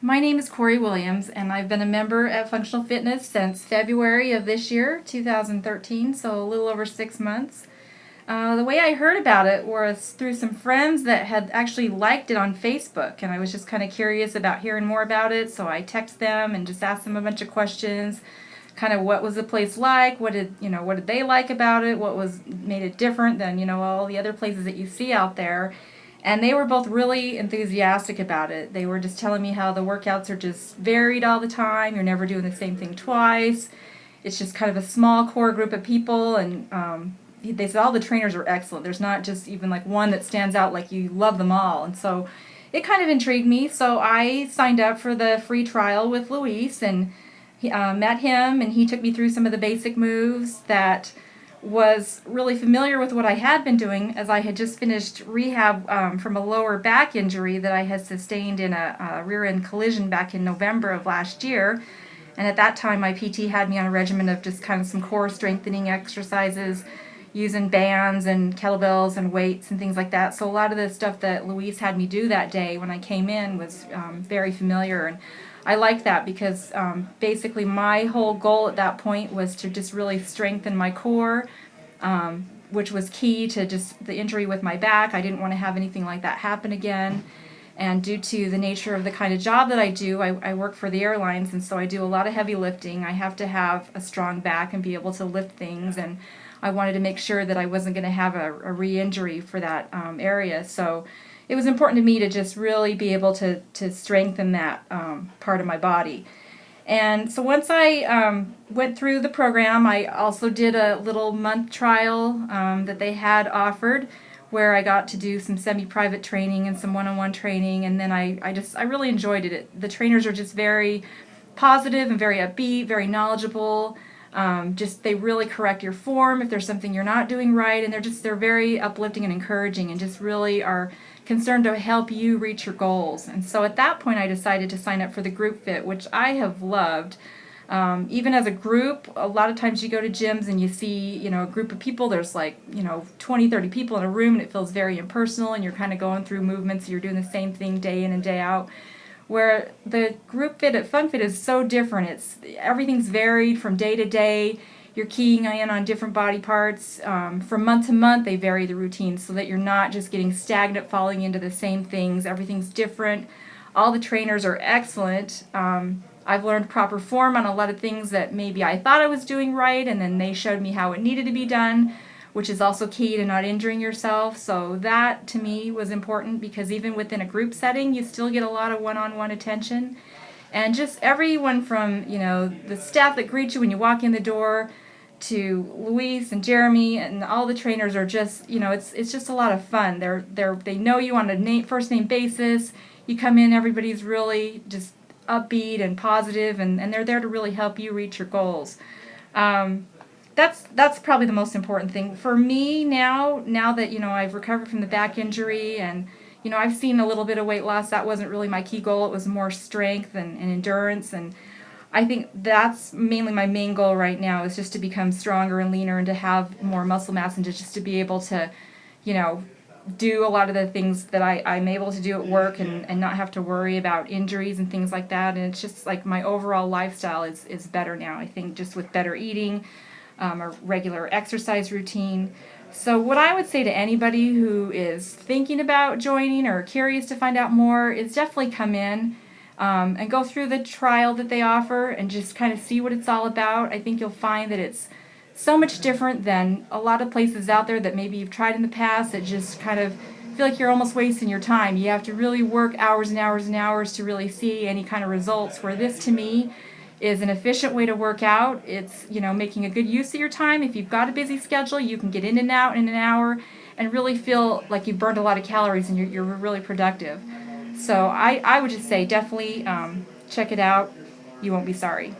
My name is Cori Williams, and I've been a member at Functional Fitness since February of this year, 2013, so a little over 6 months. The way I heard about it was through some friends that had actually liked it on Facebook, and I was just kind of curious about hearing more about it, so I texted them and just asked them a bunch of questions, kind of what was the place like, what did they like about it, what was made it different than all the other places that you see out there. And they were both really enthusiastic about it. They were just telling me how the workouts are just varied all the time. You're never doing the same thing twice. It's just kind of a small core group of people, and they said all the trainers are excellent. There's not just even like one that stands out like you love them all. And so it kind of intrigued me. So I signed up for the free trial with Luis, and met him, and he took me through some of the basic moves that was really familiar with what I had been doing, as I had just finished rehab from a lower back injury that I had sustained in a rear end collision back in November of last year. And at that time, my PT had me on a regimen of just kind of some core strengthening exercises using bands and kettlebells and weights and things like that. So a lot of the stuff that Luis had me do that day when I came in was very familiar. And I liked that because basically my whole goal at that point was to just really strengthen my core, which was key to just the injury with my back. I didn't want to have anything like that happen again. And due to the nature of the kind of job that I do, I work for the airlines, and so I do a lot of heavy lifting. I have to have a strong back and be able to lift things, and I wanted to make sure that I wasn't going to have a re-injury for that area. So it was important to me to just really be able to strengthen that part of my body. And so once I went through the program, I also did a little month trial that they had offered, where I got to do some semi-private training and some one-on-one training, and then I really enjoyed it. The trainers are just very positive and very upbeat, very knowledgeable. They really correct your form if there's something you're not doing right, and they're very uplifting and encouraging, and just really are concerned to help you reach your goals. And so at that point I decided to sign up for the group fit, which I have loved. Even as a group, a lot of times you go to gyms and you see, a group of people, there's like, 20, 30 people in a room, and it feels very impersonal, and you're kind of going through movements, you're doing the same thing day in and day out. Where the group fit at FunFit is so different. Everything's varied from day to day. You're keying in on different body parts. From month to month, they vary the routines so that you're not just getting stagnant, falling into the same things. Everything's different. All the trainers are excellent. I've learned proper form on a lot of things that maybe I thought I was doing right, and then they showed me how it needed to be done, which is also key to not injuring yourself. So that to me was important, because even within a group setting, you still get a lot of one-on-one attention. And just everyone from, the staff that greets you when you walk in the door, to Luis and Jeremy and all the trainers are just, it's just a lot of fun. They know you on a first name basis. You come in, everybody's really just upbeat and positive, and they're there to really help you reach your goals. That's probably the most important thing for me now that I've recovered from the back injury, and I've seen a little bit of weight loss. That wasn't really my key goal. It was more strength and endurance, and I think that's mainly my main goal right now, is just to become stronger and leaner, and to have more muscle mass, and just to be able to do a lot of the things that I'm able to do at work, and not have to worry about injuries and things like that. And it's just like my overall lifestyle is better now, I think, just with better eating, a regular exercise routine. So what I would say to anybody who is thinking about joining or curious to find out more is definitely come in and go through the trial that they offer, and just kind of see what it's all about. I think you'll find that it's so much different than a lot of places out there that maybe you've tried in the past, that just kind of feel like you're almost wasting your time. You have to really work hours and hours and hours to really see any kind of results, where this to me is an efficient way to work out. It's, making a good use of your time. If you've got a busy schedule, you can get in and out in an hour and really feel like you've burned a lot of calories, and you're really productive. So I would just say definitely check it out. You won't be sorry.